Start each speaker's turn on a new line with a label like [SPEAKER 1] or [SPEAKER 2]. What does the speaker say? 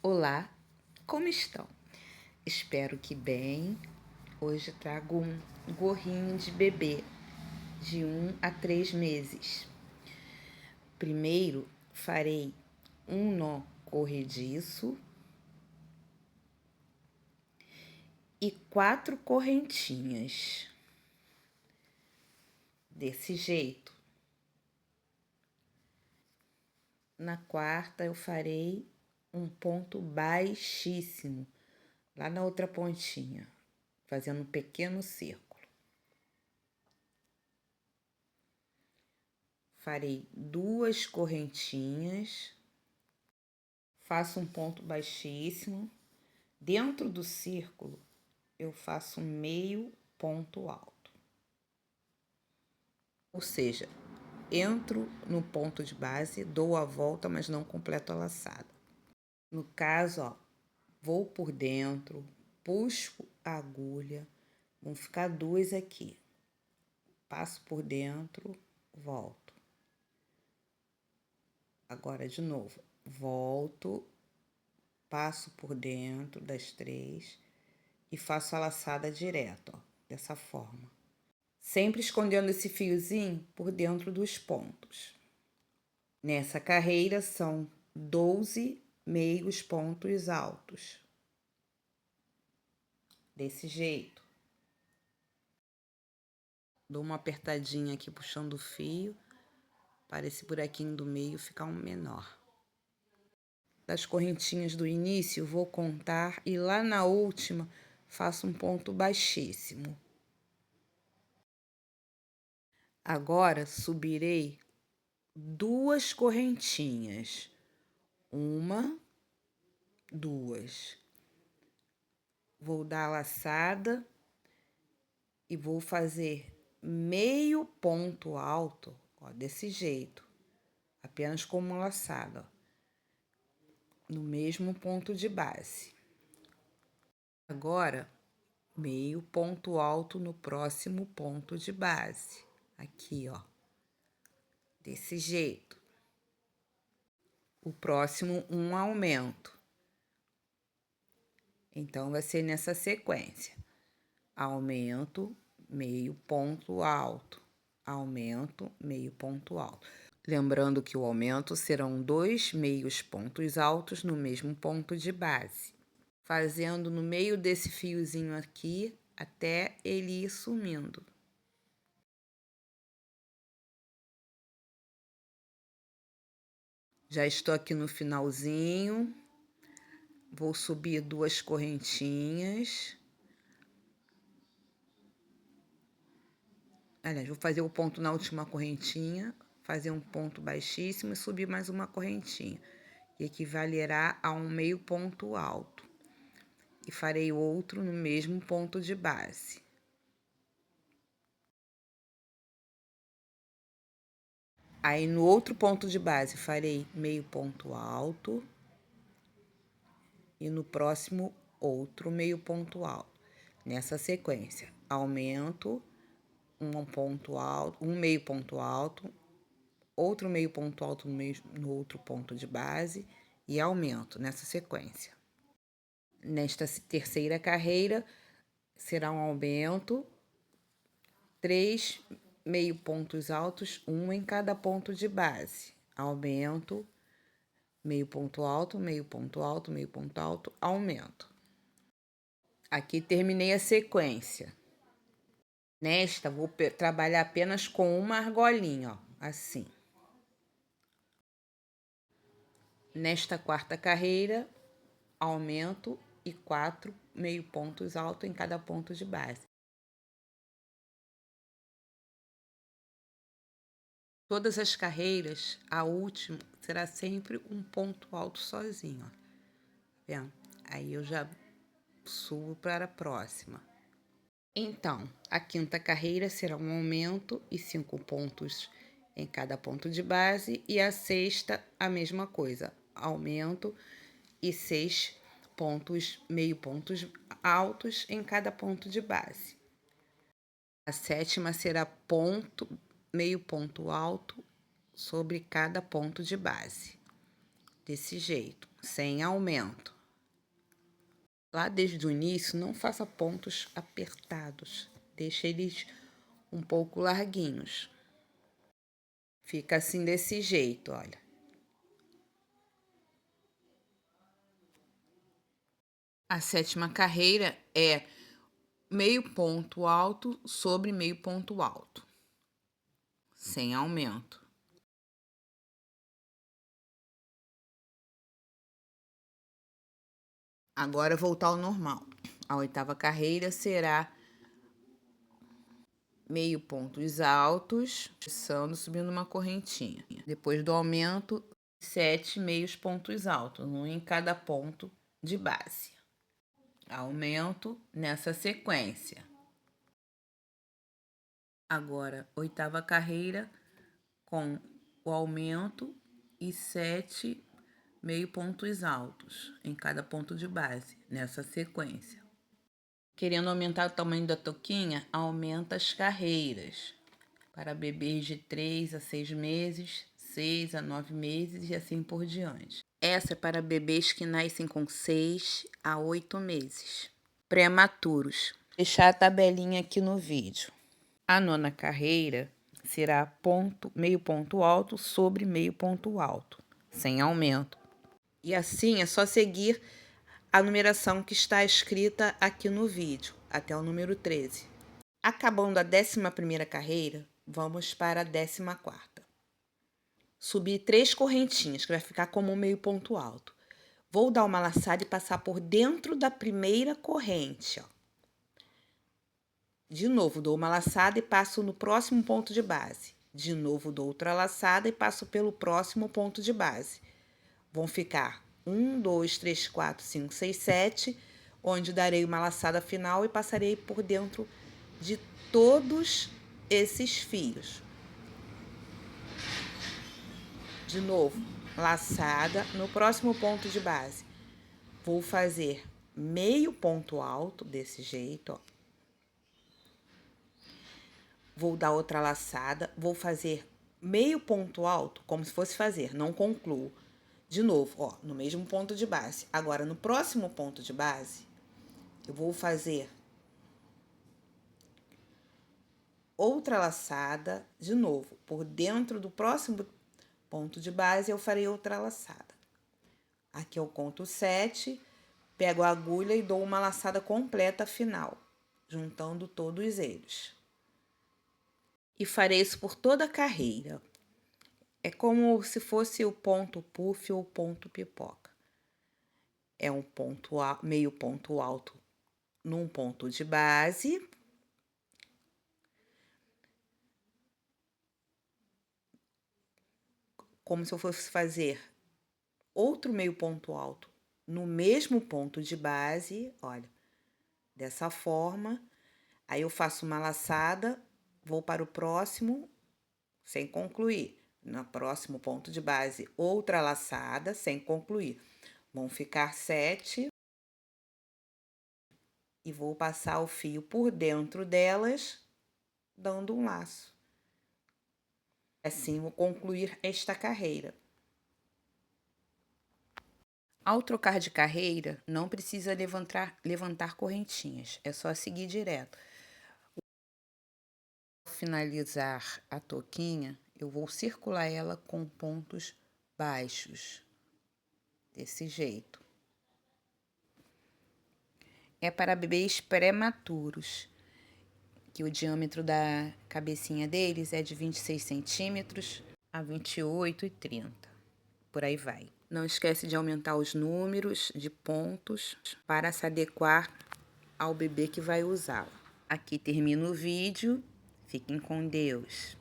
[SPEAKER 1] Olá, como estão? Espero que bem. Hoje trago um gorrinho de bebê de 1 a 3 meses. Primeiro, farei um nó corrediço e 4 correntinhas. Desse jeito. Na quarta, eu farei um ponto baixíssimo, lá na outra pontinha, fazendo um pequeno círculo. Farei 2 correntinhas, faço um ponto baixíssimo. Dentro do círculo, eu faço um meio ponto alto. Ou seja, entro no ponto de base, dou a volta, mas não completo a laçada. No caso, ó, vou por dentro, puxo a agulha, vão ficar 2 aqui. Passo por dentro, volto. Agora, de novo, volto, passo por dentro das 3 e faço a laçada direto, ó, dessa forma. Sempre escondendo esse fiozinho por dentro dos pontos. Nessa carreira são 12 meios pontos altos. Desse jeito. Dou uma apertadinha aqui puxando o fio, para esse buraquinho do meio ficar um menor. Das correntinhas do início, vou contar e lá na última faço um ponto baixíssimo. Agora, subirei 2 correntinhas. 1, 2. Vou dar a laçada e vou fazer meio ponto alto, ó, desse jeito. Apenas com uma laçada, ó, no mesmo ponto de base. Agora, meio ponto alto no próximo ponto de base. Aqui, ó. Desse jeito. O próximo, um aumento. Então, vai ser nessa sequência. Aumento, meio ponto alto. Aumento, meio ponto alto. Lembrando que o aumento serão 2 meios pontos altos no mesmo ponto de base. Fazendo no meio desse fiozinho aqui, até ele ir sumindo. Já estou aqui no finalzinho. Vou subir 2 correntinhas. Aliás, vou fazer o ponto na última correntinha, fazer um ponto baixíssimo e subir mais uma correntinha, que equivalerá a um meio ponto alto. E farei outro no mesmo ponto de base. Aí, no outro ponto de base, farei meio ponto alto. E no próximo, outro meio ponto alto. Nessa sequência, aumento, um ponto alto, um meio ponto alto, outro meio ponto alto no outro ponto de base e aumento nessa sequência. Nesta terceira carreira, será um aumento, 3 meio pontos altos, um em cada ponto de base. Aumento, meio ponto alto, meio ponto alto, meio ponto alto, aumento. Aqui terminei a sequência. Nesta, vou trabalhar apenas com uma argolinha, ó, assim. Nesta quarta carreira, aumento e 4 meio pontos altos em cada ponto de base. Todas as carreiras, a última será sempre um ponto alto sozinho, ó. Tá vendo? Aí eu já subo para a próxima. Então, a quinta carreira será um aumento e 5 pontos em cada ponto de base, e a sexta, a mesma coisa, aumento e 6 pontos, meio pontos altos em cada ponto de base. A sétima será ponto, meio ponto alto sobre cada ponto de base. desse jeito, sem aumento. Lá desde o início, não faça pontos apertados, deixe eles um pouco larguinhos. Fica assim desse jeito, olha. A sétima carreira é meio ponto alto sobre meio ponto alto, sem aumento. Agora voltar ao normal. A oitava carreira será meio pontos altos, subindo uma correntinha. Depois do aumento, 7 meios pontos altos, um em cada ponto de base. Aumento nessa sequência. Agora, oitava carreira com o aumento e 7 meio pontos altos em cada ponto de base, nessa sequência. Querendo aumentar o tamanho da toquinha, aumenta as carreiras. Para bebês de 3 a 6 meses, 6 a 9 meses e assim por diante. Essa é para bebês que nascem com 6 a 8 meses. Prematuros. Vou deixar a tabelinha aqui no vídeo. A nona carreira será meio ponto alto sobre meio ponto alto, sem aumento. E assim é só seguir a numeração que está escrita aqui no vídeo, até o número 13. Acabando a 11ª carreira, vamos para a 14ª. Subir 3 correntinhas, que vai ficar como um meio ponto alto. Vou dar uma laçada e passar por dentro da primeira corrente, ó. De novo, dou uma laçada e passo no próximo ponto de base. De novo, dou outra laçada e passo pelo próximo ponto de base. Vão ficar 1, 2, 3, 4, 5, 6, 7, onde darei uma laçada final e passarei por dentro de todos esses fios. De novo, laçada no próximo ponto de base. Vou fazer meio ponto alto desse jeito, ó. Vou dar outra laçada, vou fazer meio ponto alto, como se fosse fazer, não concluo. De novo, ó, no mesmo ponto de base. Agora, no próximo ponto de base, eu vou fazer outra laçada, de novo, por dentro do próximo ponto de base, eu farei outra laçada. Aqui eu conto 7, pego a agulha e dou uma laçada completa final, juntando todos eles. E farei isso por toda a carreira. É como se fosse o ponto puff ou ponto pipoca. É um meio ponto alto num ponto de base. Como se eu fosse fazer outro meio ponto alto no mesmo ponto de base, olha, dessa forma. Aí eu faço uma laçada, vou para o próximo, sem concluir. No próximo ponto de base, outra laçada, sem concluir. Vão ficar 7. E vou passar o fio por dentro delas, dando um laço. Assim, vou concluir esta carreira. Ao trocar de carreira, não precisa levantar correntinhas, é só seguir direto. Ao finalizar a toquinha, eu vou circular ela com pontos baixos, desse jeito. É para bebês prematuros, que o diâmetro da cabecinha deles é de 26 centímetros a 28 e 30, por aí vai. Não esquece de aumentar os números de pontos para se adequar ao bebê que vai usá-la. Aqui termina o vídeo. Fiquem com Deus.